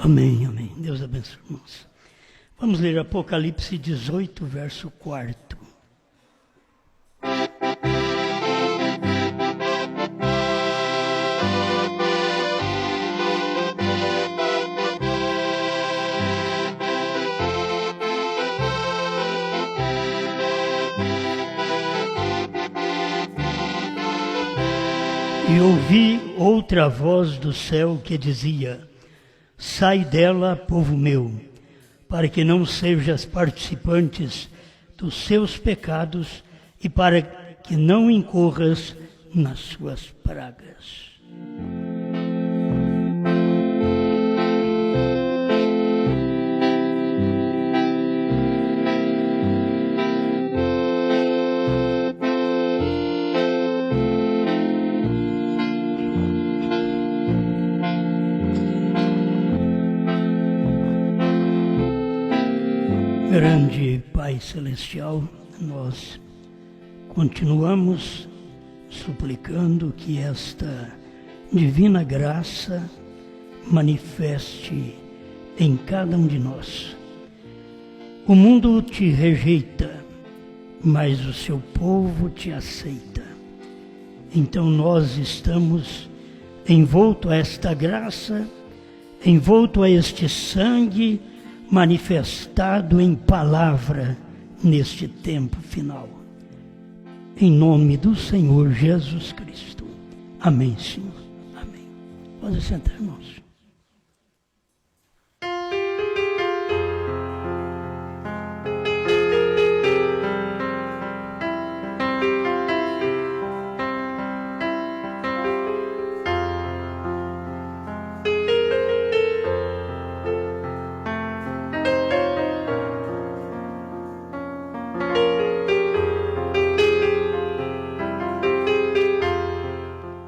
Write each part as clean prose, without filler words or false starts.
Amém, amém. Deus abençoe, irmãos. Vamos ler Apocalipse 18, verso 4. E ouvi outra voz do céu que dizia: sai dela, povo meu, para que não sejas participantes dos seus pecados e para que não incorras nas suas pragas. Grande Pai Celestial, nós continuamos suplicando que esta divina graça manifeste em cada um de nós. O mundo te rejeita, mas o seu povo te aceita. Então nós estamos envolto a esta graça, envolto a este sangue, manifestado em palavra neste tempo final. Em nome do Senhor Jesus Cristo. Amém, Senhor. Amém. Pode sentar, irmãos.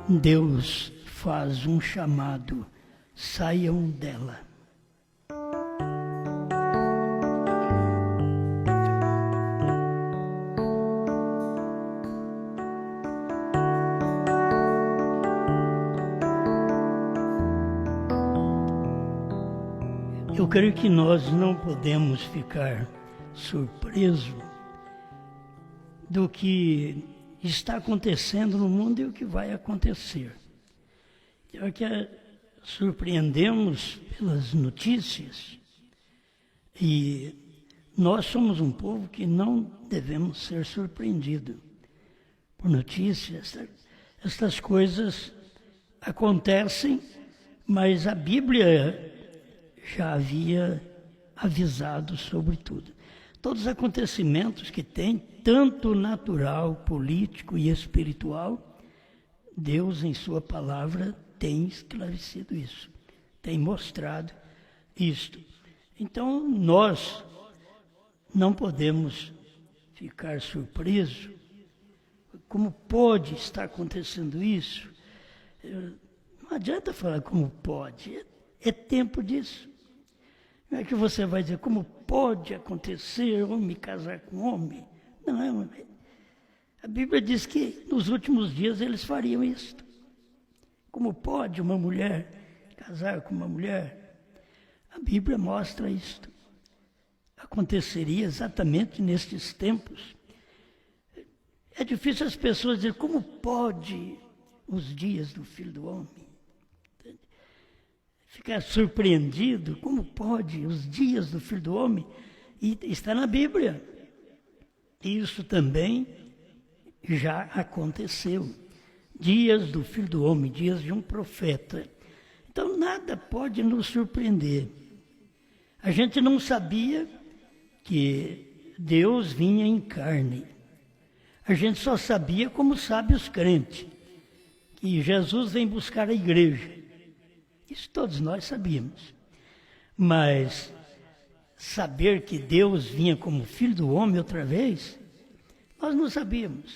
Deus faz um chamado: saiam dela. Eu creio que nós não podemos ficar surpresos do que está acontecendo no mundo e o que vai acontecer. É que surpreendemos pelas notícias e nós somos um povo que não devemos ser surpreendidos por notícias. Estas coisas acontecem, mas a Bíblia já havia avisado sobre tudo. Todos os acontecimentos que tem, tanto natural, político e espiritual, Deus em sua palavra tem esclarecido isso, tem mostrado isto. Então nós não podemos ficar surpresos. Como pode estar acontecendo isso? Não adianta falar como pode, é tempo disso. Não é que você vai dizer como pode acontecer homem casar com homem. Não, a Bíblia diz que nos últimos dias eles fariam isso. Como pode uma mulher casar com uma mulher? A Bíblia mostra isto. Aconteceria exatamente nestes tempos. É difícil as pessoas dizer como pode os dias do Filho do Homem. Ficar surpreendido, como pode os dias do Filho do Homem? E está na Bíblia. Isso também já aconteceu. Dias do Filho do Homem, dias de um profeta. Então nada pode nos surpreender. A gente não sabia que Deus vinha em carne. A gente só sabia, como sabe os crentes, que Jesus vem buscar a igreja. Isso todos nós sabíamos. Mas saber que Deus vinha como Filho do Homem outra vez, nós não sabíamos.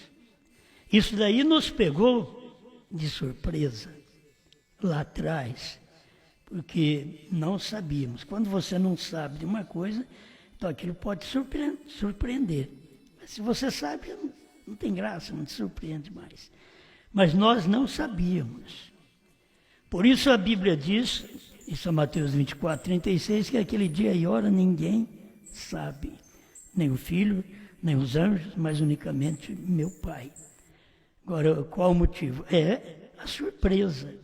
Isso daí nos pegou de surpresa lá atrás, porque não sabíamos. Quando você não sabe de uma coisa, então aquilo pode surpreender. Mas se você sabe, não tem graça, não te surpreende mais. Mas nós não sabíamos. Por isso a Bíblia diz em São Mateus 24, 36, que aquele dia e hora ninguém sabe, nem o Filho, nem os anjos, mas unicamente meu Pai. Agora, qual o motivo? É a surpresa.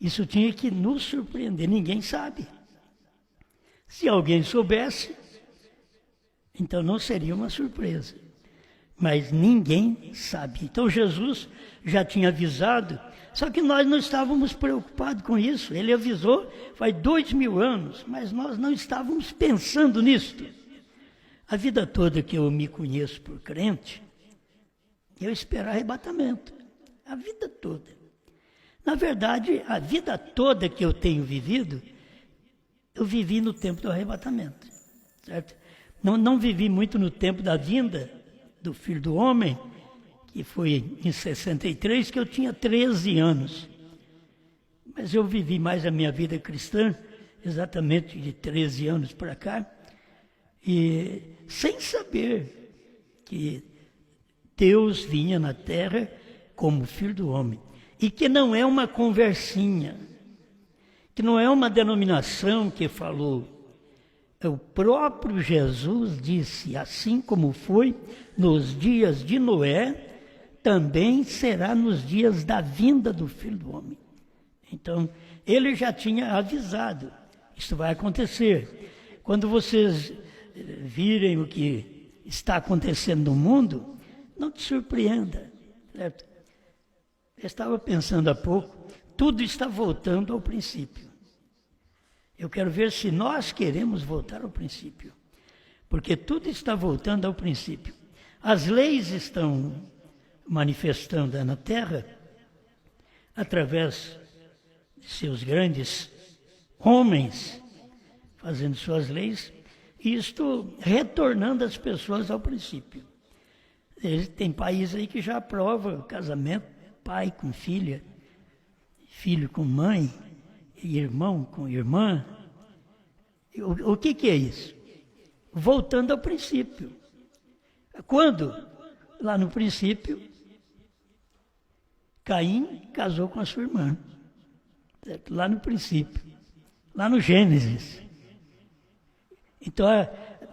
Isso tinha que nos surpreender, ninguém sabe. Se alguém soubesse, então não seria uma surpresa. Mas ninguém sabe. Então Jesus já tinha avisado, só que nós não estávamos preocupados com isso. Ele avisou faz 2000 anos, mas nós não estávamos pensando nisso. A vida toda que eu me conheço por crente, eu espero arrebatamento. A vida toda. Na verdade, a vida toda que eu tenho vivido, eu vivi no tempo do arrebatamento. Certo? Não vivi muito no tempo da vinda do Filho do Homem, que foi em 63, que eu tinha 13 anos. Mas eu vivi mais a minha vida cristã, exatamente de 13 anos para cá, e sem saber que Deus vinha na terra como Filho do Homem. E que não é uma conversinha, que não é uma denominação que falou. O próprio Jesus disse, assim como foi nos dias de Noé, também será nos dias da vinda do Filho do Homem. Então, ele já tinha avisado, isso vai acontecer. Quando vocês virem o que está acontecendo no mundo, não te surpreenda, certo? Eu estava pensando há pouco, tudo está voltando ao princípio. Eu quero ver se nós queremos voltar ao princípio, porque tudo está voltando ao princípio. As leis estão manifestando na terra através de seus grandes homens fazendo suas leis, e isto retornando as pessoas ao princípio. Tem país aí que já aprova o casamento, pai com filha, filho com mãe, irmão com irmã. O que é isso? Voltando ao princípio. Quando? Lá no princípio, Caim casou com a sua irmã. Certo? Lá no princípio. Lá no Gênesis. Então,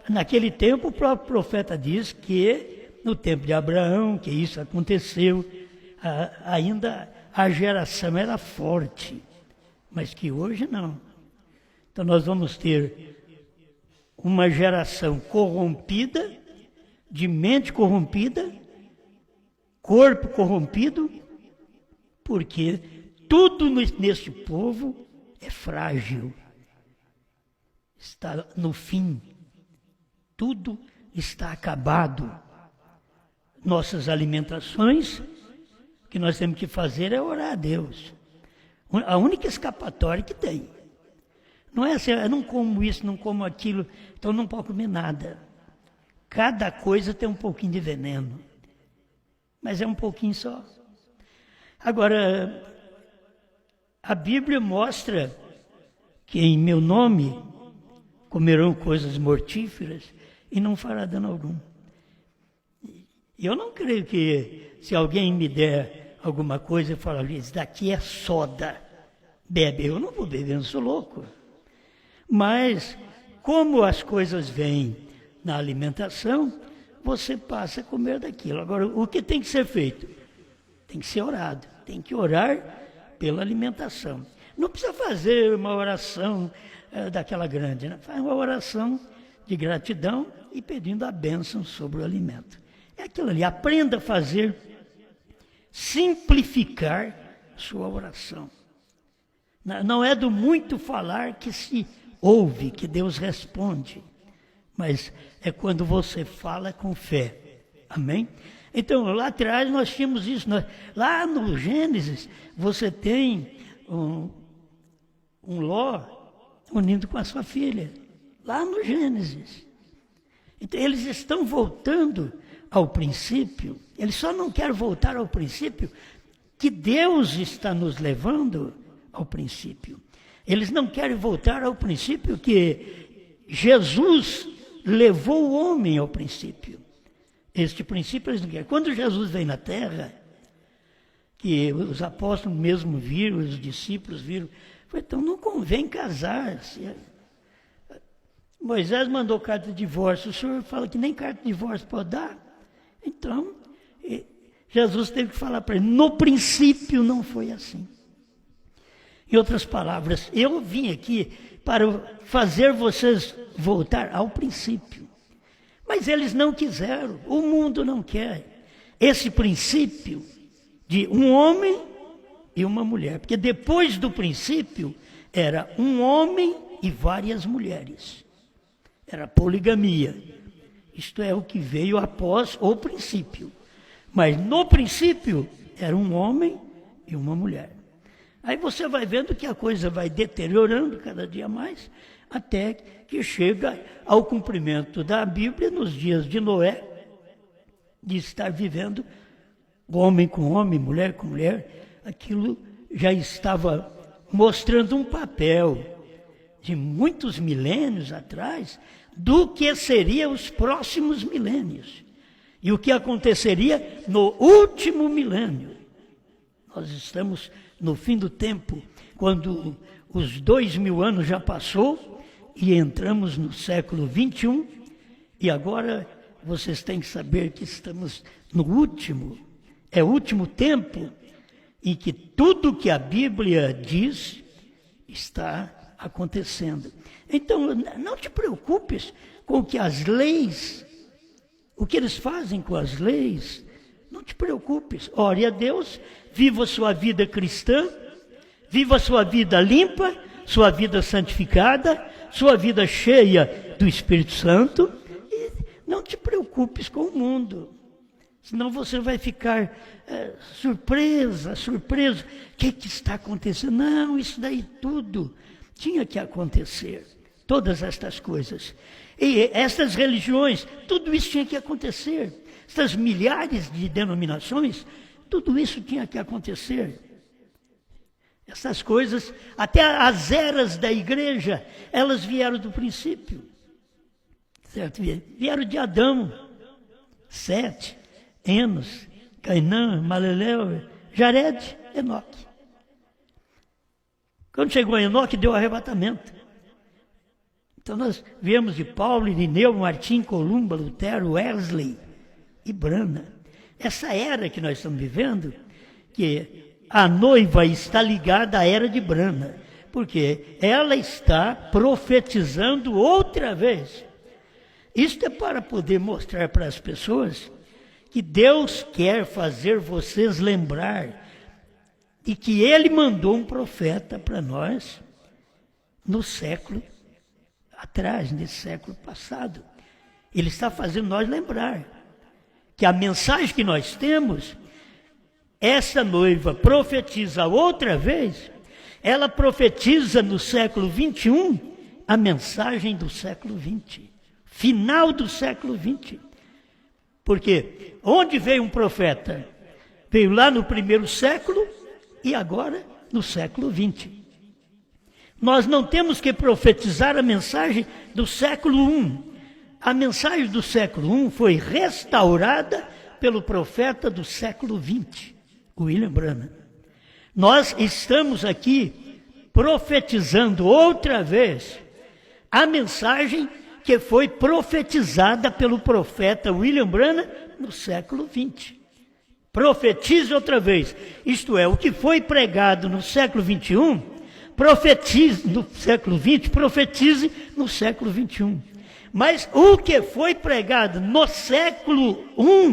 naquele tempo, o próprio profeta diz que no tempo de Abraão, que isso aconteceu, ainda a geração era forte, mas que hoje não. Então nós vamos ter uma geração corrompida, de mente corrompida, corpo corrompido, porque tudo neste povo é frágil, está no fim, tudo está acabado. Nossas alimentações, o que nós temos que fazer é orar a Deus. A única escapatória que tem. Não é assim, eu não como isso, não como aquilo, então não posso comer nada. Cada coisa tem um pouquinho de veneno. Mas é um pouquinho só. Agora, a Bíblia mostra que em meu nome comerão coisas mortíferas e não fará dano algum. Eu não creio que se alguém me der alguma coisa e falar, isso daqui é soda, bebe. Eu não vou beber, eu não sou louco. Mas, como as coisas vêm na alimentação, você passa a comer daquilo. Agora, o que tem que ser feito? Tem que ser orado. Tem que orar pela alimentação. Não precisa fazer uma oração daquela grande, né? Faz uma oração de gratidão e pedindo a bênção sobre o alimento. É aquilo ali, aprenda a fazer, simplificar sua oração. Não é do muito falar que se ouve, que Deus responde, mas é quando você fala com fé. Amém? Então, lá atrás nós tínhamos isso. Lá no Gênesis, você tem um Ló unindo com a sua filha. Lá no Gênesis. Então, eles estão voltando ao princípio. Eles só não querem voltar ao princípio que Deus está nos levando ao princípio. Eles não querem voltar ao princípio que Jesus levou o homem ao princípio. Este princípio eles não querem. Quando Jesus veio na Terra, que os apóstolos mesmo viram, os discípulos viram Falei, então não convém casar. Moisés mandou carta de divórcio, o senhor fala que nem carta de divórcio pode dar? Então, Jesus teve que falar para ele, no princípio não foi assim. Em outras palavras, eu vim aqui para fazer vocês voltar ao princípio. Mas eles não quiseram, o mundo não quer. Esse princípio de um homem e uma mulher. Porque depois do princípio, era um homem e várias mulheres. Era poligamia. Isto é o que veio após o princípio. Mas no princípio, era um homem e uma mulher. Aí você vai vendo que a coisa vai deteriorando cada dia mais, até que chega ao cumprimento da Bíblia nos dias de Noé, de estar vivendo homem com homem, mulher com mulher. Aquilo já estava mostrando um papel de muitos milênios atrás do que seriam os próximos milênios e o que aconteceria no último milênio. Nós estamos no fim do tempo, quando os 2000 anos já passou e entramos no século 21, e agora vocês têm que saber que estamos no último tempo em que tudo que a Bíblia diz está acontecendo. Então, não te preocupes com que as leis, o que eles fazem com as leis, não te preocupes. Ore a Deus, viva a sua vida cristã, viva a sua vida limpa, sua vida santificada, sua vida cheia do Espírito Santo, e não te preocupes com o mundo. Senão você vai ficar surpreso. O que está acontecendo? Não, isso daí tudo tinha que acontecer. Todas estas coisas. E estas religiões, tudo isso tinha que acontecer. Essas milhares de denominações, tudo isso tinha que acontecer. Essas coisas, até as eras da igreja, elas vieram do princípio. Certo? Vieram de Adão, Sete, Enos, Cainã, Maleleu, Jared, Enoque. Quando chegou Enoque, deu arrebatamento. Então nós viemos de Paulo, Irineu, Martim, Columba, Lutero, Wesley e Brana. Essa era que nós estamos vivendo, que a noiva está ligada à era de Brana, porque ela está profetizando outra vez. Isto é para poder mostrar para as pessoas que Deus quer fazer vocês lembrar e que Ele mandou um profeta para nós no século atrás, nesse século passado. Ele está fazendo nós lembrar que a mensagem que nós temos, essa noiva profetiza outra vez, ela profetiza no século 21 a mensagem do século 20, final do século 20. Porque onde veio um profeta? Veio lá no primeiro século e agora no século 20. Nós não temos que profetizar a mensagem do século I. A mensagem do século I foi restaurada pelo profeta do século XX, William Branham. Nós estamos aqui profetizando outra vez a mensagem que foi profetizada pelo profeta William Branham no século XX. Profetize outra vez. Isto é, o que foi pregado no século XXI, profetize no século XX, profetize no século XXI. Mas o que foi pregado no século I,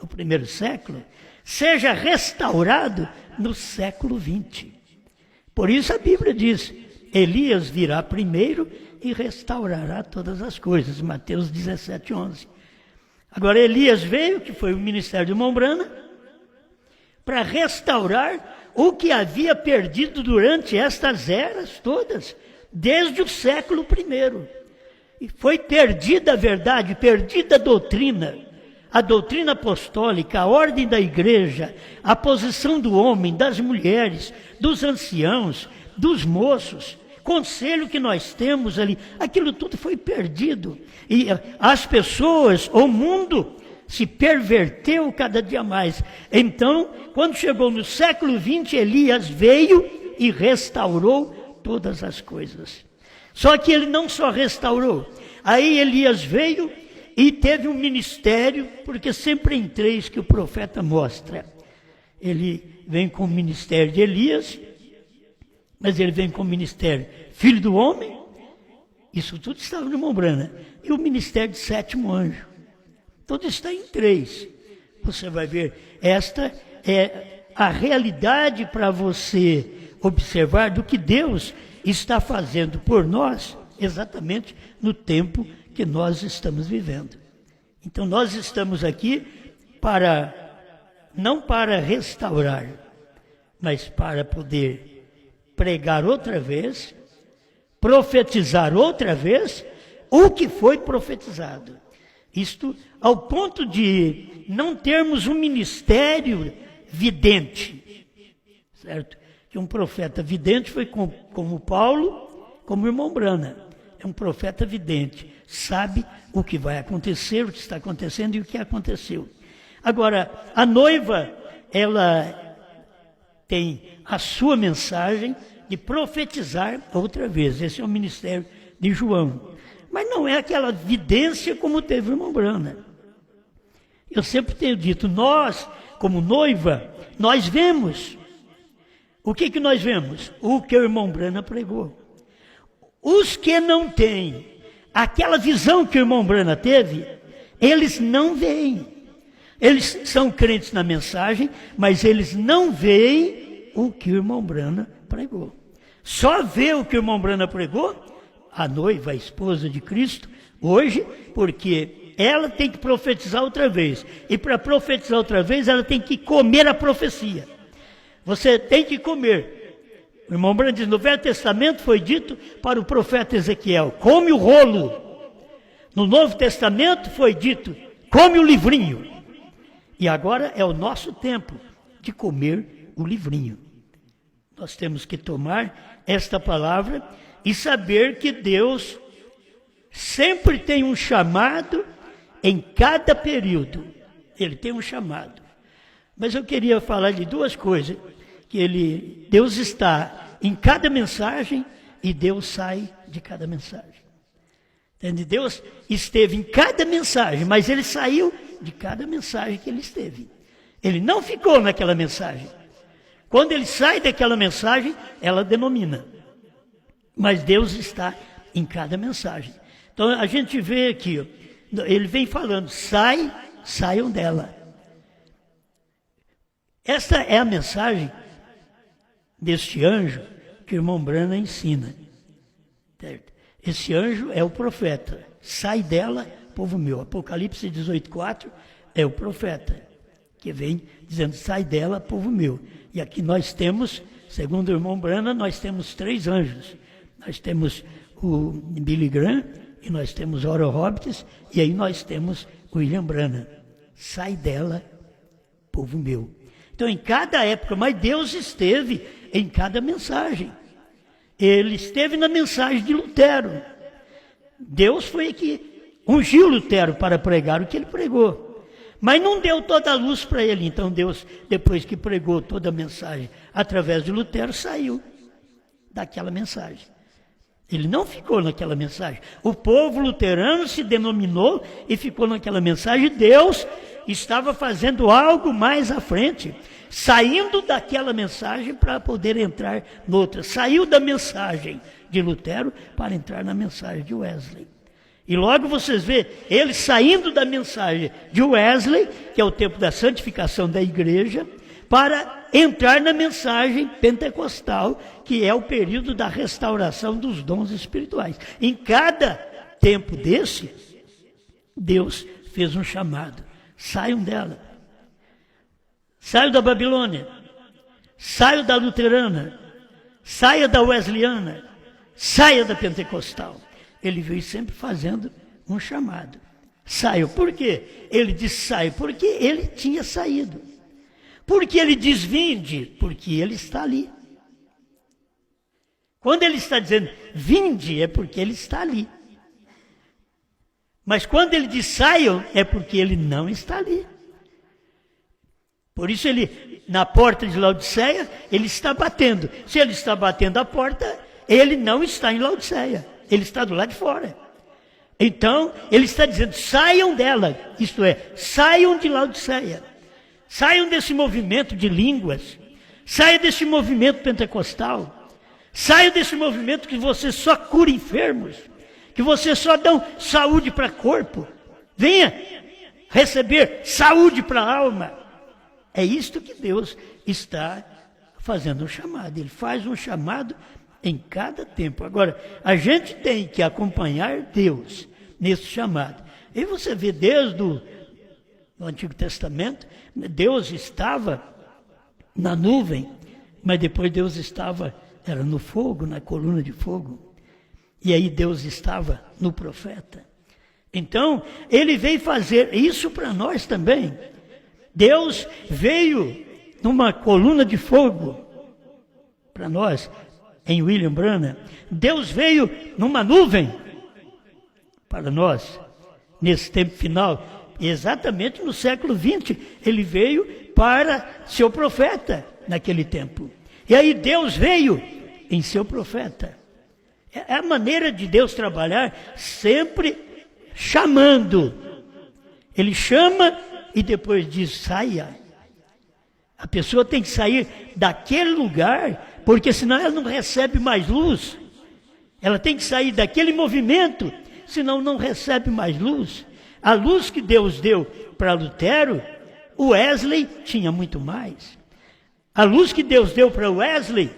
no primeiro século, seja restaurado no século XX. Por isso a Bíblia diz, Elias virá primeiro e restaurará todas as coisas. Mateus 17, 11. Agora Elias veio, que foi o ministério de Mombrana, para restaurar o que havia perdido durante estas eras todas, desde o século I. E foi perdida a verdade, perdida a doutrina apostólica, a ordem da igreja, a posição do homem, das mulheres, dos anciãos, dos moços, conselho que nós temos ali, aquilo tudo foi perdido. E as pessoas, o mundo, se perverteu cada dia mais. Então, quando chegou no século XX, Elias veio e restaurou todas as coisas. Só que ele não só restaurou. Aí Elias veio e teve um ministério, porque sempre em três que o profeta mostra. Ele vem com o ministério de Elias, mas ele vem com o ministério Filho do Homem, isso tudo estava no Mombrana, e o ministério de sétimo anjo. Tudo está em três. Você vai ver, esta é a realidade para você observar do que Deus está fazendo por nós, exatamente no tempo que nós estamos vivendo. Então nós estamos aqui não para restaurar, mas para poder pregar outra vez, profetizar outra vez o que foi profetizado. Isto ao ponto de não termos um ministério vidente, certo? Que um profeta vidente foi como Paulo, como o irmão Brana. É um profeta vidente, sabe o que vai acontecer, o que está acontecendo e o que aconteceu. Agora, a noiva, ela tem a sua mensagem de profetizar outra vez. Esse é o ministério de João. Mas não é aquela vidência como teve o irmão Brana. Eu sempre tenho dito, nós, como noiva, nós vemos. O que nós vemos? O que o irmão Brana pregou. Os que não têm aquela visão que o irmão Brana teve, eles não veem. Eles são crentes na mensagem, mas eles não veem o que o irmão Brana pregou. Só vê o que o irmão Brana pregou, a noiva, a esposa de Cristo, hoje, porque ela tem que profetizar outra vez. E para profetizar outra vez, ela tem que comer a profecia. Você tem que comer. O irmão Brana diz, no Velho Testamento foi dito para o profeta Ezequiel, come o rolo. No Novo Testamento foi dito, come o livrinho. E agora é o nosso tempo de comer o livrinho. Nós temos que tomar esta palavra e saber que Deus sempre tem um chamado em cada período. Ele tem um chamado. Mas eu queria falar de duas coisas. Que Deus está em cada mensagem e Deus sai de cada mensagem. Entende? Deus esteve em cada mensagem, mas ele saiu de cada mensagem que ele esteve. Ele não ficou naquela mensagem. Quando ele sai daquela mensagem, ela denomina. Mas Deus está em cada mensagem. Então a gente vê aqui, ó, ele vem falando, saiam dela. Esta é a mensagem deste anjo que o irmão Brana ensina. Certo? Esse anjo é o profeta. Sai dela, povo meu. Apocalipse 18:4 é o profeta que vem dizendo, sai dela, povo meu. E aqui nós temos, segundo o irmão Brana, nós temos três anjos. Nós temos o Billy Graham, e nós temos Oral Roberts, e aí nós temos o William Branham. Sai dela, povo meu. Então, em cada época, mas Deus esteve em cada mensagem. Ele esteve na mensagem de Lutero. Deus foi que ungiu Lutero para pregar o que ele pregou. Mas não deu toda a luz para ele. Então Deus, depois que pregou toda a mensagem através de Lutero, saiu daquela mensagem. Ele não ficou naquela mensagem. O povo luterano se denominou e ficou naquela mensagem. Deus estava fazendo algo mais à frente, saindo daquela mensagem para poder entrar noutra. Saiu da mensagem de Lutero para entrar na mensagem de Wesley. E logo vocês vê ele saindo da mensagem de Wesley, que é o tempo da santificação da igreja, para entrar na mensagem pentecostal, que é o período da restauração dos dons espirituais. Em cada tempo desse, Deus fez um chamado. Saiam dela. Saiam da Babilônia. Saiam da luterana. Saia da wesleyana. Saia da pentecostal. Ele veio sempre fazendo um chamado. Saiam. Por quê? Ele disse saiam, porque ele tinha saído. Porque ele diz vinde, porque ele está ali. Quando ele está dizendo vinde, é porque ele está ali. Mas quando ele diz saiam, é porque ele não está ali. Por isso ele na porta de Laodiceia, ele está batendo. Se ele está batendo a porta, ele não está em Laodiceia, ele está do lado de fora. Então, ele está dizendo, saiam dela, isto é, saiam de Laodiceia, saiam desse movimento de línguas, saiam desse movimento pentecostal, saiam desse movimento que você só cura enfermos, que você só dá saúde para o corpo. Venha receber saúde para a alma. É isto que Deus está fazendo um chamado. Ele faz um chamado em cada tempo. Agora, a gente tem que acompanhar Deus nesse chamado. E você vê desde o Antigo Testamento, Deus estava na nuvem, mas depois Deus era no fogo, na coluna de fogo. E aí Deus estava no profeta. Então, ele veio fazer isso para nós também. Deus veio numa coluna de fogo para nós, em William Branham. Deus veio numa nuvem para nós, nesse tempo final. Exatamente no século XX, ele veio para seu profeta naquele tempo. E aí Deus veio em seu profeta. É a maneira de Deus trabalhar, sempre chamando. Ele chama e depois diz, saia. A pessoa tem que sair daquele lugar, porque senão ela não recebe mais luz. Ela tem que sair daquele movimento, senão não recebe mais luz. A luz que Deus deu para Lutero, o Wesley tinha muito mais. A luz que Deus deu para Wesley,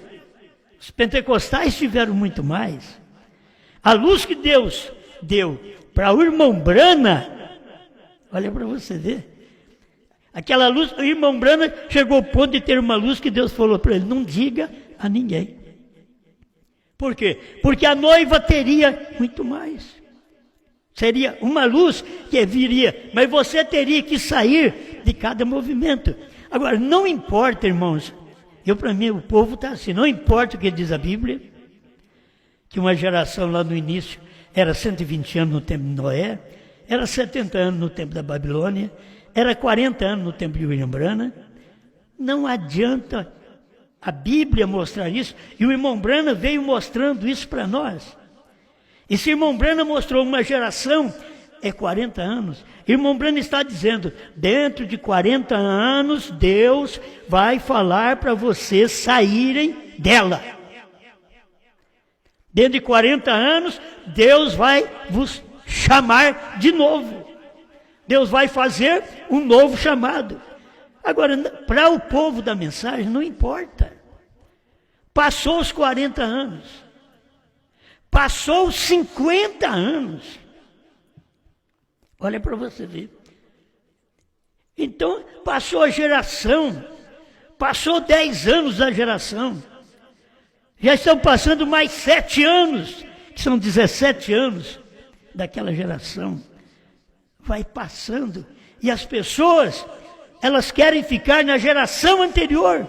os pentecostais tiveram muito mais. A luz que Deus deu para o irmão Branham, olha para você ver. Aquela luz, o irmão Branham chegou ao ponto de ter uma luz que Deus falou para ele, não diga a ninguém. Por quê? Porque a noiva teria muito mais. Seria uma luz que viria, mas você teria que sair de cada movimento. Agora, não importa, irmãos, para mim o povo está assim, não importa o que diz a Bíblia, que uma geração lá no início era 120 anos no tempo de Noé, era 70 anos no tempo da Babilônia, era 40 anos no tempo de William Branham. Não adianta a Bíblia mostrar isso, e o irmão Branham veio mostrando isso para nós. E se o irmão Branham mostrou uma geração, é 40 anos. O irmão Branham está dizendo, dentro de 40 anos, Deus vai falar para vocês saírem dela. Dentro de 40 anos, Deus vai vos chamar de novo. Deus vai fazer um novo chamado. Agora, para o povo da mensagem, não importa. Passou os 40 anos. Passou os 50 anos. Olha para você ver. Então, passou a geração. Passou 10 anos da geração. Já estão passando mais 7 anos, que são 17 anos daquela geração. Vai passando. E as pessoas, elas querem ficar na geração anterior.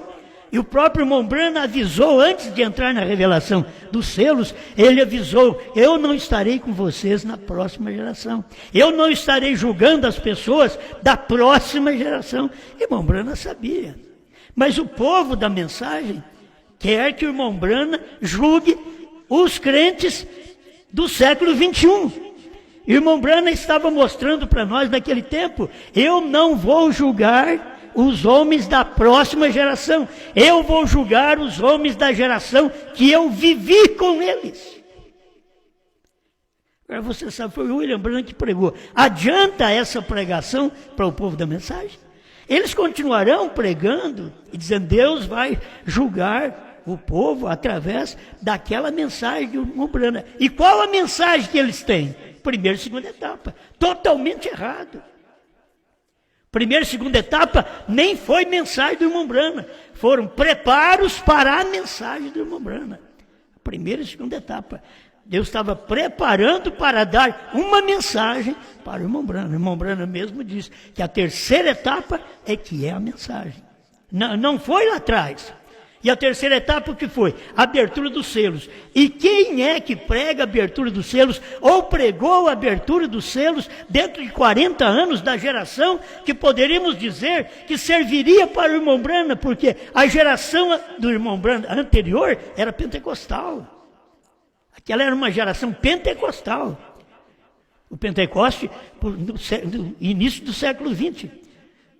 E o próprio irmão Branham avisou, antes de entrar na revelação dos selos, ele avisou, eu não estarei com vocês na próxima geração. Eu não estarei julgando as pessoas da próxima geração. O irmão Branham sabia. Mas o povo da mensagem quer que o irmão Branham julgue os crentes do século 21. O irmão Branham estava mostrando para nós naquele tempo, eu não vou julgar os homens da próxima geração. Eu vou julgar os homens da geração que eu vivi com eles. Agora você sabe, foi o William Branham que pregou. Adianta essa pregação para o povo da mensagem? Eles continuarão pregando e dizendo, Deus vai julgar o povo através daquela mensagem do irmão Branham. E qual a mensagem que eles têm? Primeira e segunda etapa. Totalmente errado. Primeira e segunda etapa nem foi mensagem do irmão Branham. Foram preparos para a mensagem do irmão Branham. Primeira e segunda etapa. Deus estava preparando para dar uma mensagem para o irmão Branham. O irmão Branham mesmo disse que a terceira etapa é que é a mensagem. Não foi lá atrás. E a terceira etapa o que foi? A abertura dos selos. E quem é que prega a abertura dos selos, ou pregou a abertura dos selos dentro de 40 anos da geração que poderíamos dizer que serviria para o irmão Brana, porque a geração do irmão Brana anterior era pentecostal. Aquela era uma geração pentecostal. O Pentecoste, no início do século XX.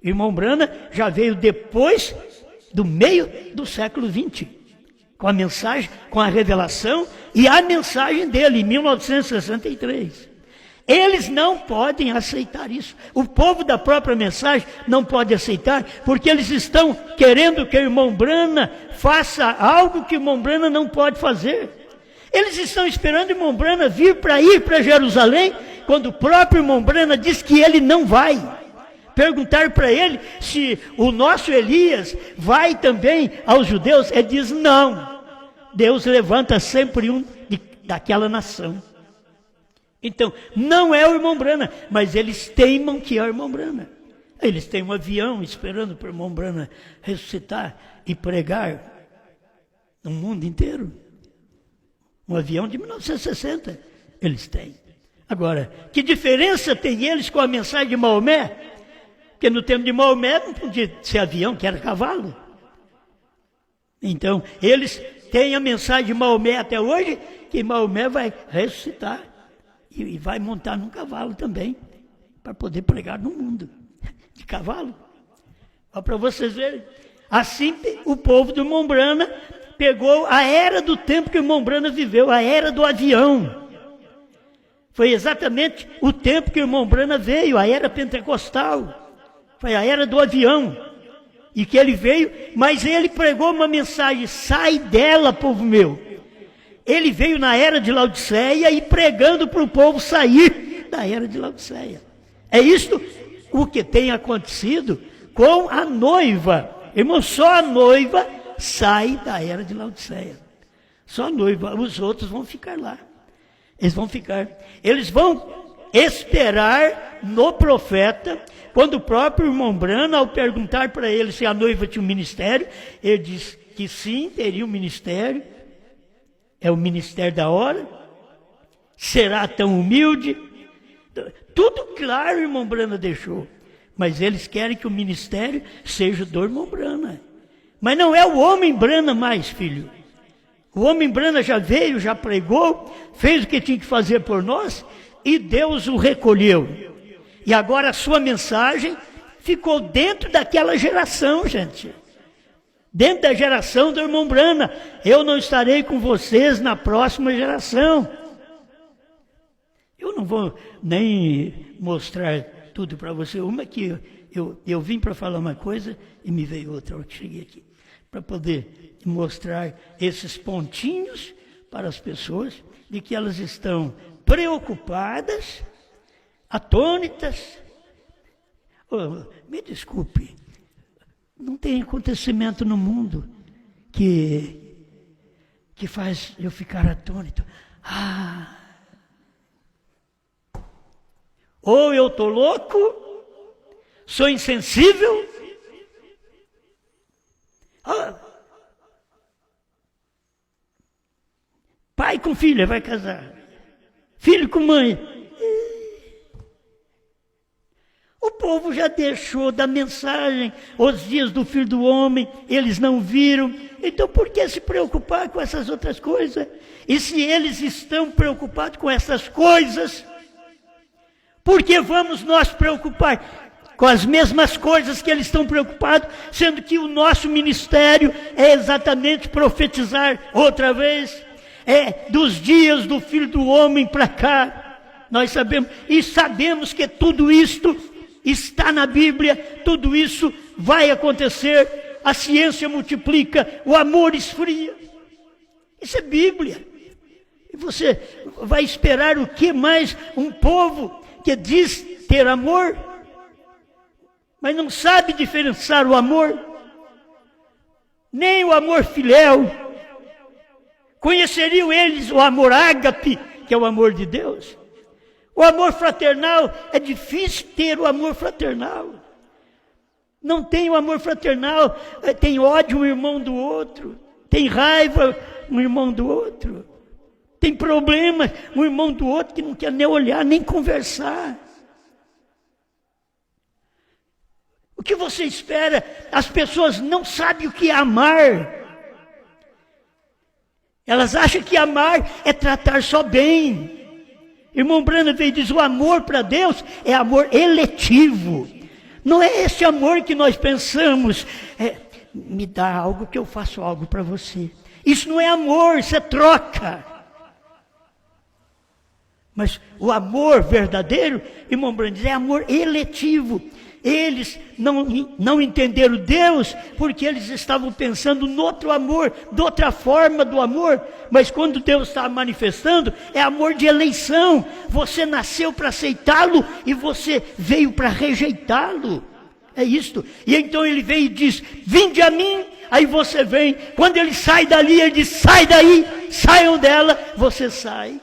O irmão Brana já veio depois do meio do século XX, com a mensagem, com a revelação e a mensagem dele, em 1963. Eles não podem aceitar isso. O povo da própria mensagem não pode aceitar, porque eles estão querendo que o irmão Brana faça algo que o irmão Brana não pode fazer. Eles estão esperando o irmão Brana vir para Jerusalém, quando o próprio irmão Brana diz que ele não vai. Perguntar para ele se o nosso Elias vai também aos judeus. Ele diz, não. Deus levanta sempre um daquela nação. Então, não é o irmão Brana, mas eles teimam que é o irmão Brana. Eles têm um avião esperando para o irmão Brana ressuscitar e pregar no mundo inteiro. Um avião de 1960, eles têm. Agora, que diferença tem eles com a mensagem de Maomé? Porque no tempo de Maomé não podia ser avião, que era cavalo. Então, eles têm a mensagem de Maomé até hoje, que Maomé vai ressuscitar e vai montar num cavalo também, para poder pregar no mundo, de cavalo. Olha para vocês verem. Assim, o povo do irmão Brana pegou a era do tempo que o irmão Brana viveu, a era do avião. Foi exatamente o tempo que o irmão Brana veio, a era pentecostal. Foi a era do avião, e que ele veio, mas ele pregou uma mensagem, sai dela, povo meu. Ele veio na era de Laodiceia e pregando para o povo sair da era de Laodiceia. É isto o que tem acontecido com a noiva. Irmão, só a noiva sai da era de Laodiceia. Só a noiva, os outros vão ficar lá. Eles vão esperar no profeta. Quando o próprio irmão Brana, ao perguntar para ele se a noiva tinha um ministério, ele diz que sim, teria um ministério. É o ministério da hora. Será tão humilde? Tudo claro o irmão Brana deixou. Mas eles querem que o ministério seja do irmão Brana. Mas não é o homem Brana mais, filho. O homem Brana já veio, já pregou, fez o que tinha que fazer por nós, e Deus o recolheu. E agora a sua mensagem ficou dentro daquela geração, gente. Dentro da geração do irmão Brana. Eu não estarei com vocês na próxima geração. Eu não vou nem mostrar tudo para você. Uma que eu vim para falar uma coisa e me veio outra hora que cheguei aqui. Para poder mostrar esses pontinhos para as pessoas de que elas estão preocupadas, atônitas. Oh, me desculpe, não tem acontecimento no mundo que faz eu ficar atônito. Ou eu estou louco, sou insensível. Pai com filha vai casar, filho com mãe. O povo já deixou da mensagem, os dias do Filho do Homem, eles não viram. Então por que se preocupar com essas outras coisas? E se eles estão preocupados com essas coisas, por que vamos nós preocupar com as mesmas coisas que eles estão preocupados, sendo que o nosso ministério é exatamente profetizar outra vez? É dos dias do Filho do Homem para cá. Nós sabemos, e sabemos que tudo isto está na Bíblia, tudo isso vai acontecer, a ciência multiplica, o amor esfria. Isso é Bíblia. E você vai esperar o que mais? Um povo que diz ter amor, mas não sabe diferenciar o amor, nem o amor filéu. Conheceriam eles o amor ágape, que é o amor de Deus? O amor fraternal, é difícil ter o amor fraternal. Não tem o amor fraternal, tem ódio um irmão do outro, tem raiva um irmão do outro, tem problemas um irmão do outro que não quer nem olhar, nem conversar. O que você espera? As pessoas não sabem o que é amar. Elas acham que amar é tratar só bem. Irmão Branham veio e diz, o amor para Deus é amor eletivo. Não é esse amor que nós pensamos, me dá algo que eu faço algo para você. Isso não é amor, isso é troca. Mas o amor verdadeiro, irmão Branham diz, é amor eletivo. Eles não entenderam Deus porque eles estavam pensando no outro amor, de outra forma do amor. Mas quando Deus está manifestando, é amor de eleição. Você nasceu para aceitá-lo e você veio para rejeitá-lo. É isto. E então ele vem e diz, vinde a mim, aí você vem. Quando ele sai dali, ele diz, sai daí, saiam dela, você sai.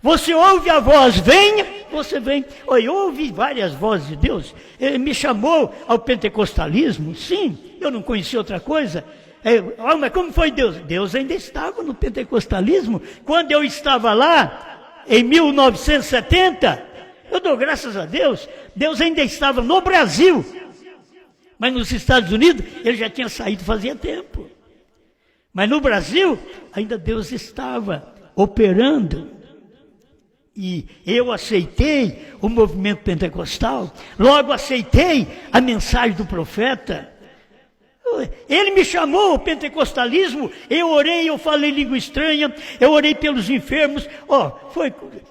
Você ouve a voz, venha, você vem. Eu ouvi várias vozes de Deus. Ele me chamou ao pentecostalismo, sim, eu não conhecia outra coisa. Mas como foi Deus? Deus ainda estava no pentecostalismo. Quando eu estava lá, em 1970, eu dou graças a Deus, Deus ainda estava no Brasil. Mas nos Estados Unidos, ele já tinha saído fazia tempo. Mas no Brasil, ainda Deus estava operando. E eu aceitei o movimento pentecostal, logo aceitei a mensagem do profeta. Ele me chamou ao pentecostalismo, eu orei, eu falei língua estranha, eu orei pelos enfermos,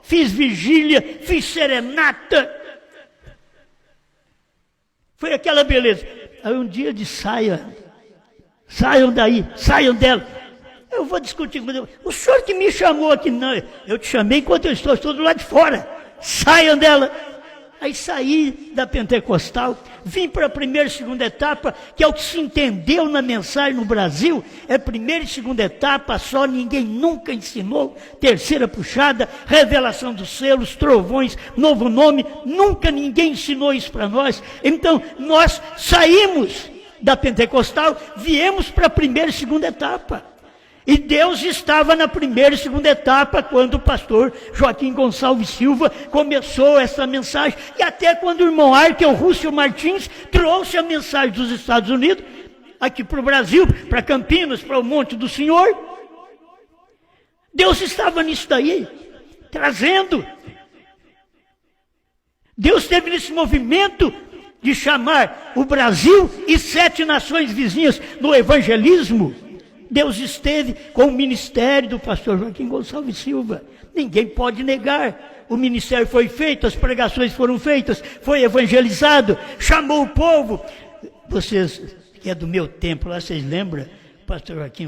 fiz vigília, fiz serenata. Foi aquela beleza. Aí um dia de saiam daí, saiam dela. Eu vou discutir com Deus. O senhor que me chamou aqui, não, eu te chamei enquanto eu estou do lado de fora. Saiam dela. Aí saí da pentecostal, vim para a primeira e segunda etapa, que é o que se entendeu na mensagem no Brasil. É primeira e segunda etapa só, ninguém nunca ensinou. Terceira puxada, revelação dos selos, trovões, novo nome. Nunca ninguém ensinou isso para nós. Então, nós saímos da pentecostal, viemos para a primeira e segunda etapa. E Deus estava na primeira e segunda etapa quando o pastor Joaquim Gonçalves Silva começou essa mensagem. E até quando o irmão Arkel Rússio Martins trouxe a mensagem dos Estados Unidos, aqui para o Brasil, para Campinas, para o Monte do Senhor. Deus estava nisso daí, trazendo. Deus teve nesse movimento de chamar o Brasil e 7 nações vizinhas no evangelismo. Deus esteve com o ministério do pastor Joaquim Gonçalves Silva. Ninguém pode negar. O ministério foi feito, as pregações foram feitas, foi evangelizado, chamou o povo. Vocês, que é do meu tempo lá, vocês lembram? O pastor Joaquim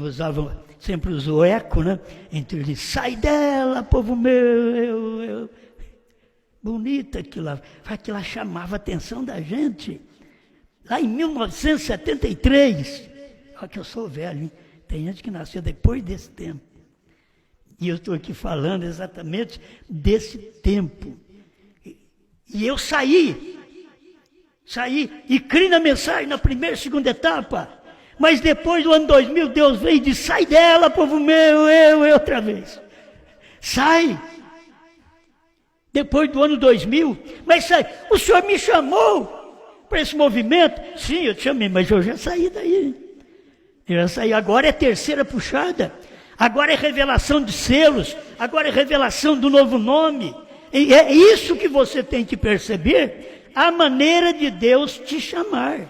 sempre usou eco, né? Entre eles, sai dela, povo meu. Bonita aquilo lá chamava a atenção da gente. Lá em 1973, olha que eu sou velho, hein? Tem gente que nasceu depois desse tempo. E eu estou aqui falando exatamente desse tempo. E eu saí e criei na mensagem na primeira e segunda etapa. Mas depois do ano 2000, Deus veio e disse, sai dela, povo meu, eu outra vez. Sai. Depois do ano 2000, mas sai. O senhor me chamou para esse movimento? Sim, eu te chamei, mas eu já saí daí. Agora é terceira puxada, agora é revelação de selos, agora é revelação do novo nome. E é isso que você tem que perceber, a maneira de Deus te chamar.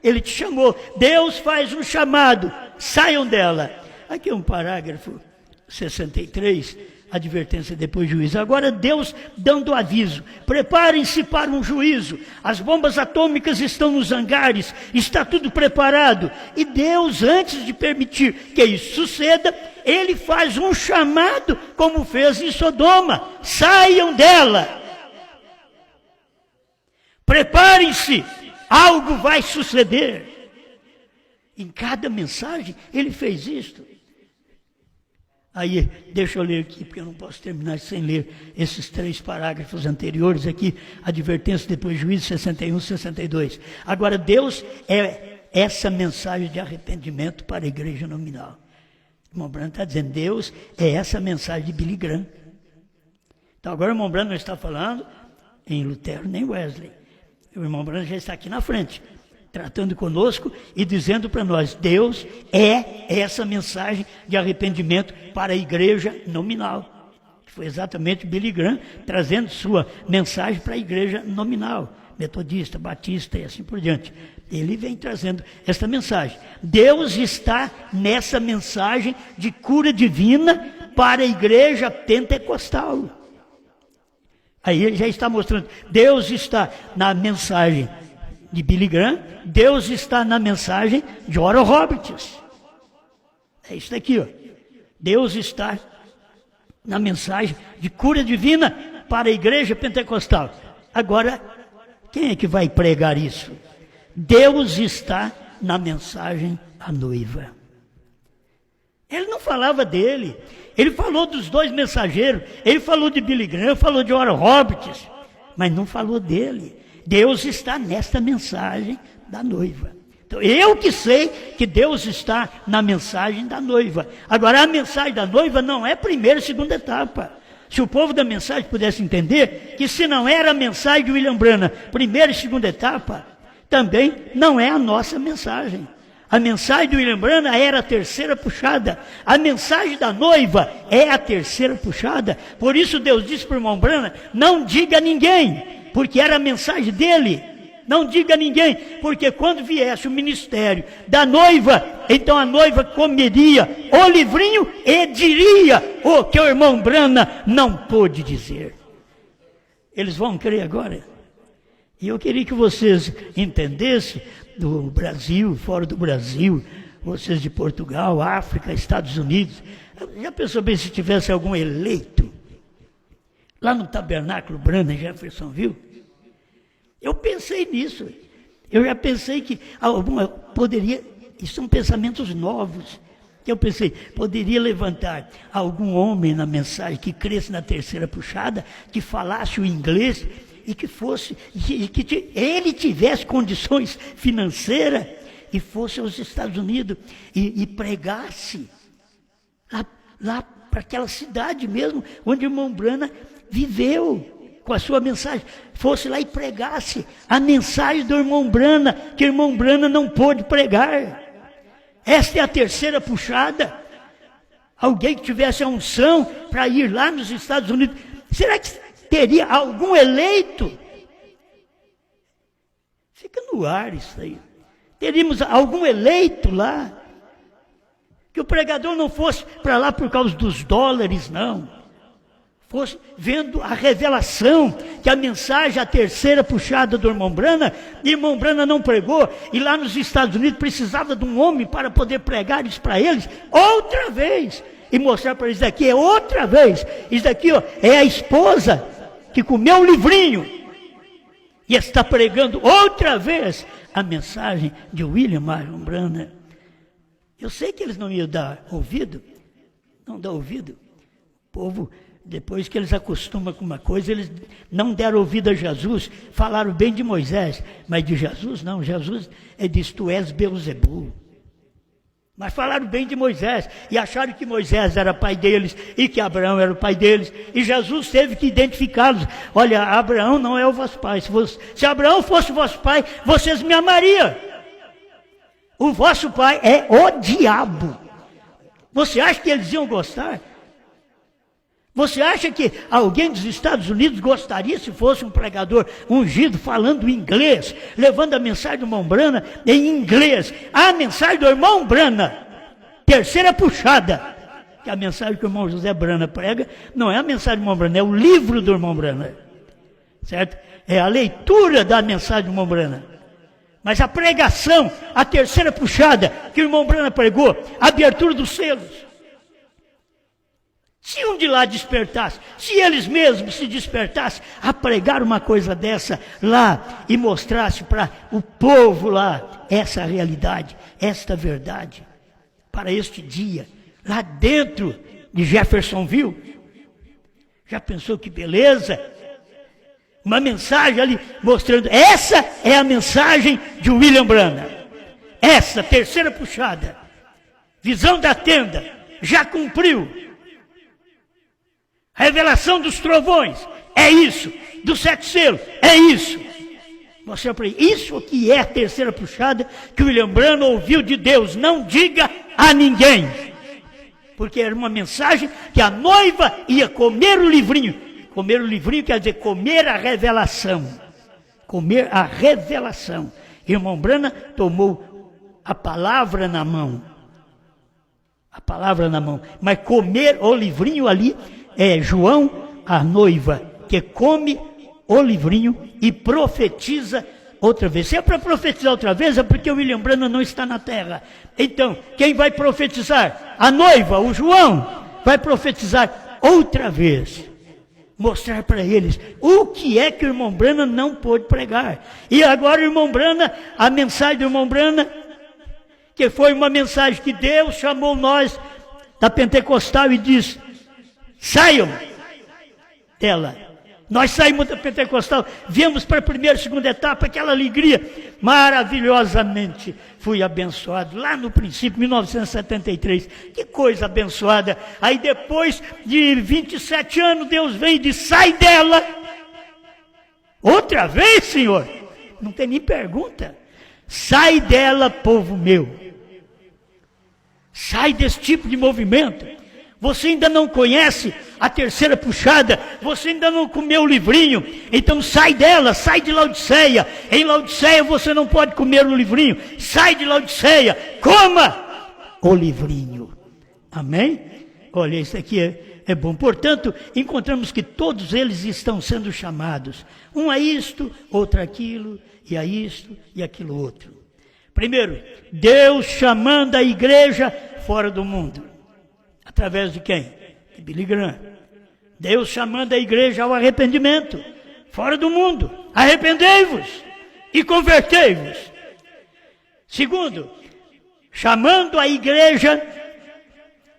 Ele te chamou, Deus faz um chamado, saiam dela. Aqui é um parágrafo 63, advertência depois juízo. Agora Deus dando aviso, preparem-se para um juízo, as bombas atômicas estão nos hangares, está tudo preparado. E Deus, antes de permitir que isso suceda, Ele faz um chamado, como fez em Sodoma, saiam dela. Preparem-se, algo vai suceder. Em cada mensagem Ele fez isto. Aí, deixa eu ler aqui, porque eu não posso terminar sem ler esses 3 parágrafos anteriores aqui, advertência, depois juízo 61, 62. Agora, Deus é essa mensagem de arrependimento para a igreja nominal. O irmão Branham está dizendo, Deus é essa mensagem de Billy Graham. Então, agora o irmão Branham não está falando em Lutero nem Wesley. O irmão Branham já está aqui na frente, tratando conosco e dizendo para nós, Deus é essa mensagem de arrependimento para a igreja nominal. Foi exatamente Billy Graham trazendo sua mensagem para a igreja nominal, metodista, batista e assim por diante. Ele vem trazendo esta mensagem. Deus está nessa mensagem de cura divina para a igreja pentecostal. Aí ele já está mostrando, Deus está na mensagem de Billy Graham, Deus está na mensagem de Oral Roberts. É isso daqui, ó. Deus está na mensagem de cura divina para a igreja pentecostal. Agora, quem é que vai pregar isso? Deus está na mensagem à noiva. Ele não falava dele, ele falou dos 2 mensageiros, ele falou de Billy Graham, falou de Oral Roberts, mas não falou dele. Deus está nesta mensagem da noiva. Então, eu que sei que Deus está na mensagem da noiva. Agora, a mensagem da noiva não é primeira e segunda etapa. Se o povo da mensagem pudesse entender que se não era a mensagem de William Branham, primeira e segunda etapa, também não é a nossa mensagem. A mensagem de William Branham era a terceira puxada. A mensagem da noiva é a terceira puxada. Por isso Deus disse para o irmão Branham, não diga a ninguém, porque era a mensagem dele. Não diga a ninguém, porque quando viesse o ministério da noiva, então a noiva comeria o livrinho e diria o que o irmão Branham não pôde dizer. Eles vão crer agora. E eu queria que vocês entendessem, do Brasil, fora do Brasil, vocês de Portugal, África, Estados Unidos, já pensou bem se tivesse algum eleito lá no Tabernáculo Branham, em Jeffersonville? Eu pensei nisso. Eu já pensei que poderia, e são pensamentos novos, que eu pensei, poderia levantar algum homem na mensagem que cresce na terceira puxada, que falasse o inglês, e que fosse, que ele tivesse condições financeiras, e fosse aos Estados Unidos, e pregasse, lá para aquela cidade mesmo, onde o irmão Branham viveu, com a sua mensagem, fosse lá e pregasse a mensagem do irmão Branham, que o irmão Branham não pôde pregar. Esta é a terceira puxada. Alguém que tivesse a unção para ir lá nos Estados Unidos. Será que teria algum eleito? Fica no ar isso aí. Teríamos algum eleito lá? Que o pregador não fosse para lá por causa dos dólares, não. Fosse vendo a revelação, que a mensagem, a terceira puxada do irmão Branham, e o irmão Branham não pregou, e lá nos Estados Unidos precisava de um homem para poder pregar isso para eles, outra vez, e mostrar para eles daqui, é outra vez, isso daqui ó, é a esposa que comeu o livrinho, e está pregando outra vez a mensagem de William Marion Branham. Eu sei que eles não iam dar ouvido, não dá ouvido, o povo... Depois que eles acostumam com uma coisa, eles não deram ouvido a Jesus, falaram bem de Moisés, mas de Jesus não, Jesus disse, tu és Beelzebul. Mas falaram bem de Moisés, e acharam que Moisés era pai deles, e que Abraão era o pai deles, e Jesus teve que identificá-los. Olha, Abraão não é o vosso pai, se Abraão fosse o vosso pai, vocês me amariam. O vosso pai é o diabo. Você acha que eles iam gostar? Você acha que alguém dos Estados Unidos gostaria se fosse um pregador ungido falando inglês, levando a mensagem do irmão Branham em inglês? A mensagem do irmão Branham, terceira puxada, que a mensagem que o irmão José Branham prega, não é a mensagem do irmão Branham, é o livro do irmão Branham, certo? É a leitura da mensagem do irmão Branham. Mas a pregação, a terceira puxada que o irmão Branham pregou, a abertura dos selos, se um de lá despertasse, se eles mesmos se despertassem a pregar uma coisa dessa lá e mostrasse para o povo lá essa realidade, esta verdade, para este dia, lá dentro de Jeffersonville. Já pensou que beleza? Uma mensagem ali mostrando, essa é a mensagem de William Branham. Essa, terceira puxada, visão da tenda, já cumpriu. Revelação dos trovões, é isso. Dos 7 selos, é isso. Mostrar para ele, isso que é a terceira puxada que William Branham ouviu de Deus. Não diga a ninguém. Porque era uma mensagem que a noiva ia comer o livrinho. Comer o livrinho quer dizer comer a revelação. Comer a revelação. Irmão Branham tomou a palavra na mão. A palavra na mão. Mas comer o livrinho ali é João, a noiva, que come o livrinho e profetiza outra vez. Se é para profetizar outra vez, é porque o William Branham não está na terra. Então, quem vai profetizar? A noiva, o João, vai profetizar outra vez. Mostrar para eles o que é que o irmão Branham não pôde pregar. E agora o irmão Branham, a mensagem do irmão Branham, que foi uma mensagem que Deus chamou nós da Pentecostal e disse, saiam dela. Nós saímos da Pentecostal, viemos para a primeira e segunda etapa, aquela alegria, maravilhosamente fui abençoado, lá no princípio, 1973, que coisa abençoada. Aí depois de 27 anos, Deus vem e diz, sai dela. Outra vez, Senhor? Não tem nem pergunta. Sai dela, povo meu. Sai desse tipo de movimento. Você ainda não conhece a terceira puxada, você ainda não comeu o livrinho, então sai dela, sai de Laodiceia. Em Laodiceia você não pode comer o livrinho, sai de Laodiceia, coma o livrinho. Amém? Olha, isso aqui é bom. Portanto, encontramos que todos eles estão sendo chamados. Um a isto, outro aquilo, e a isto e aquilo outro. Primeiro, Deus chamando a igreja fora do mundo. Através de quem? De Billy Graham. Deus chamando a igreja ao arrependimento. Fora do mundo. Arrependei-vos e convertei-vos. Segundo, chamando a igreja,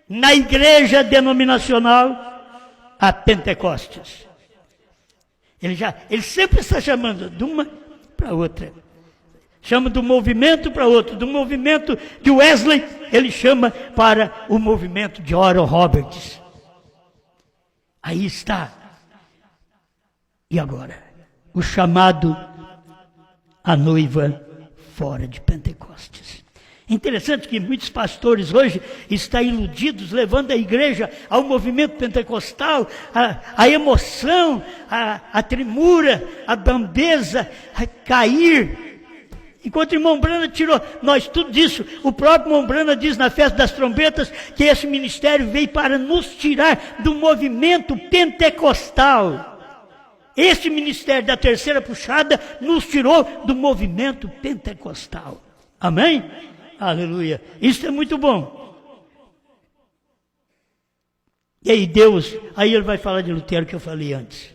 na igreja denominacional, a Pentecostes. Ele sempre está chamando de uma para outra. Chama do movimento para outro. Do movimento de Wesley, ele chama para o movimento de Oral Roberts. Aí está. E agora? O chamado à noiva fora de Pentecostes. Interessante que muitos pastores hoje estão iludidos, levando a igreja ao movimento pentecostal, a emoção, a tremura, a bambeza, a cair. Enquanto o irmão Branham tirou nós tudo disso, o próprio irmão Branham diz na festa das trombetas que esse ministério veio para nos tirar do movimento pentecostal. Esse ministério da terceira puxada nos tirou do movimento pentecostal. Amém? Aleluia. Isso é muito bom. E aí Deus, aí ele vai falar de Lutero que eu falei antes.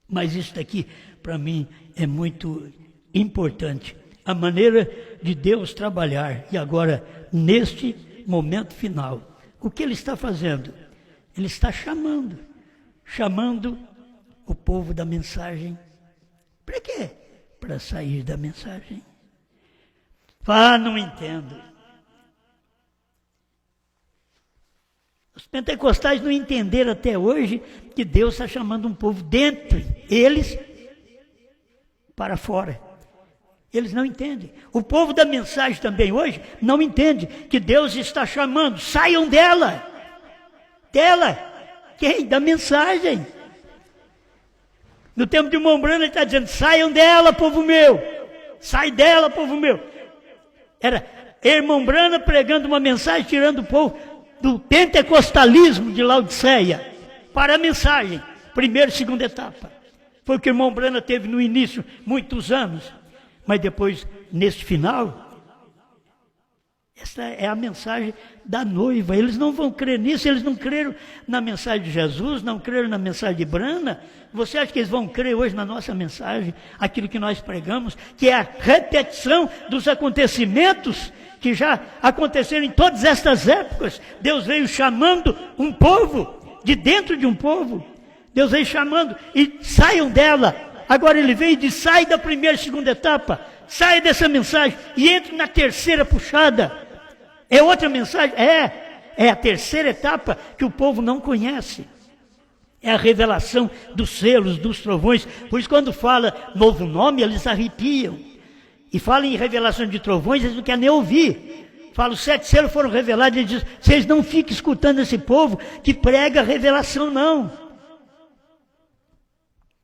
Mas isso daqui, para mim, é muito importante, a maneira de Deus trabalhar. E agora, neste momento final, o que Ele está fazendo? Ele está chamando o povo da mensagem. Para quê? Para sair da mensagem. Ah, não entendo. Os pentecostais não entenderam até hoje que Deus está chamando um povo dentro, eles para fora. Eles não entendem. O povo da mensagem também hoje não entende que Deus está chamando. Saiam dela. Dela. Quem? Da mensagem. No tempo de irmão Branham ele está dizendo, saiam dela, povo meu. Sai dela, povo meu. Era irmão Branham pregando uma mensagem, tirando o povo do pentecostalismo de Laodiceia para a mensagem. Primeira e segunda etapa. Foi o que o irmão Branham teve no início, muitos anos. Mas depois, neste final, essa é a mensagem da noiva. Eles não vão crer nisso, eles não creram na mensagem de Jesus, não creram na mensagem de Branham. Você acha que eles vão crer hoje na nossa mensagem, aquilo que nós pregamos, que é a repetição dos acontecimentos que já aconteceram em todas estas épocas. Deus veio chamando um povo, de dentro de um povo. Deus veio chamando, e saiam dela. Agora ele veio e diz, sai da primeira e segunda etapa, sai dessa mensagem, e entre na terceira puxada. É outra mensagem? É a terceira etapa que o povo não conhece. É a revelação dos selos, dos trovões. Por isso quando fala novo nome, eles arrepiam. E fala em revelação de trovões, eles não querem nem ouvir. Fala, os 7 selos foram revelados, ele diz, vocês não fiquem escutando esse povo que prega a revelação, não.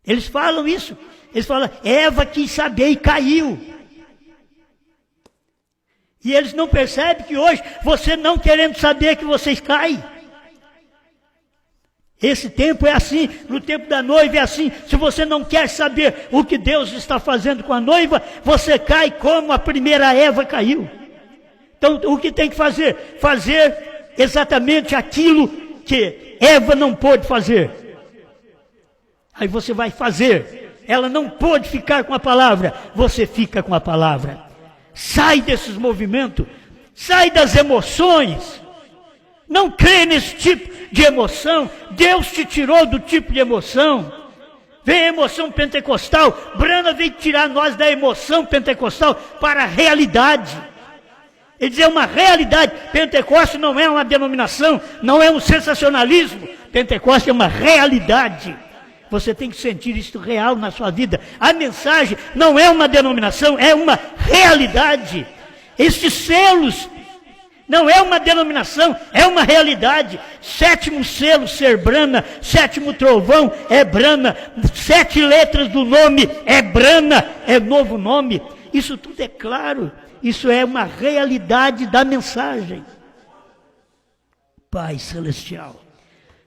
Eles falam isso. Eles falam, Eva quis saber e caiu. E eles não percebem que hoje, você não querendo saber que vocês caem. Esse tempo é assim, no tempo da noiva é assim. Se você não quer saber o que Deus está fazendo com a noiva, você cai como a primeira Eva caiu. Então, o que tem que fazer? Fazer exatamente aquilo que Eva não pôde fazer. Aí você vai fazer. Ela não pôde ficar com a palavra, você fica com a palavra. Sai desses movimentos, sai das emoções. Não crê nesse tipo de emoção. Deus te tirou do tipo de emoção. Vem a emoção pentecostal. Brana veio tirar nós da emoção pentecostal para a realidade. Ele diz, é uma realidade. Pentecostes não é uma denominação, não é um sensacionalismo. Pentecostes é uma realidade. Você tem que sentir isso real na sua vida. A mensagem não é uma denominação, é uma realidade. Estes selos não é uma denominação, é uma realidade. 7º selo ser Brana, 7º trovão é Brana, 7 letras do nome é Brana, é novo nome. Isso tudo é claro, isso é uma realidade da mensagem. Pai Celestial,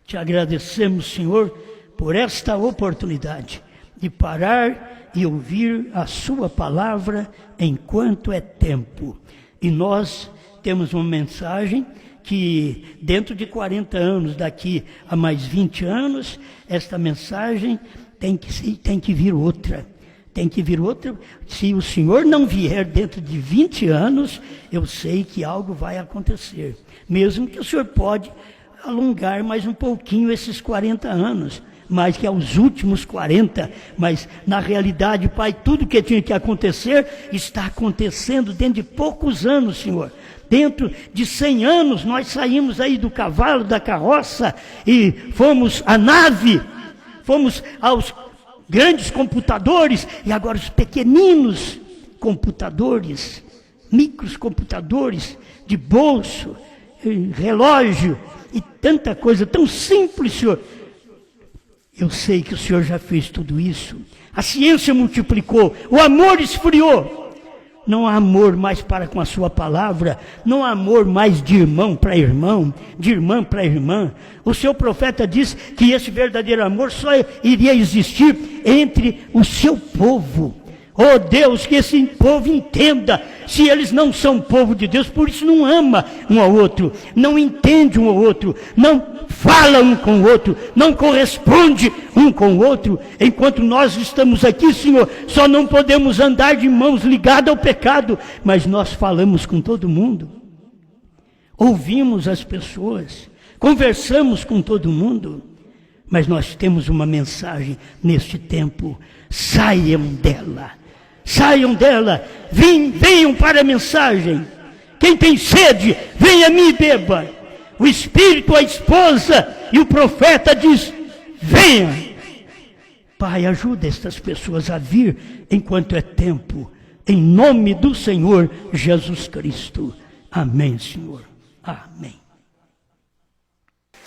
te agradecemos, Senhor, por esta oportunidade de parar e ouvir a sua palavra enquanto é tempo. E nós temos uma mensagem que dentro de 40 anos, daqui a mais 20 anos, esta mensagem tem que vir outra. Tem que vir outra. Se o Senhor não vier dentro de 20 anos, eu sei que algo vai acontecer. Mesmo que o Senhor pode alongar mais um pouquinho esses 40 anos. Mais que aos últimos 40, mas na realidade, Pai, tudo que tinha que acontecer, está acontecendo dentro de poucos anos, Senhor. Dentro de 100 anos, nós saímos aí do cavalo, da carroça, e fomos à nave, fomos aos grandes computadores, e agora os pequeninos computadores, microcomputadores de bolso, relógio, e tanta coisa tão simples, Senhor. Eu sei que o Senhor já fez tudo isso. A ciência multiplicou, o amor esfriou. Não há amor mais para com a sua palavra, não há amor mais de irmão para irmão, de irmã para irmã. O seu profeta diz que esse verdadeiro amor só iria existir entre o seu povo. Oh Deus, que esse povo entenda, se eles não são povo de Deus, por isso não ama um ao outro, não entende um ao outro, não fala um com o outro, não corresponde um com o outro. Enquanto nós estamos aqui, Senhor, só não podemos andar de mãos ligadas ao pecado, mas nós falamos com todo mundo, ouvimos as pessoas, conversamos com todo mundo, mas nós temos uma mensagem neste tempo: saiam dela. Saiam dela, venham para a mensagem. Quem tem sede, venha a mim e beba. O Espírito, a esposa e o profeta diz, venha. Pai, ajuda estas pessoas a vir enquanto é tempo. Em nome do Senhor Jesus Cristo. Amém, Senhor. Amém.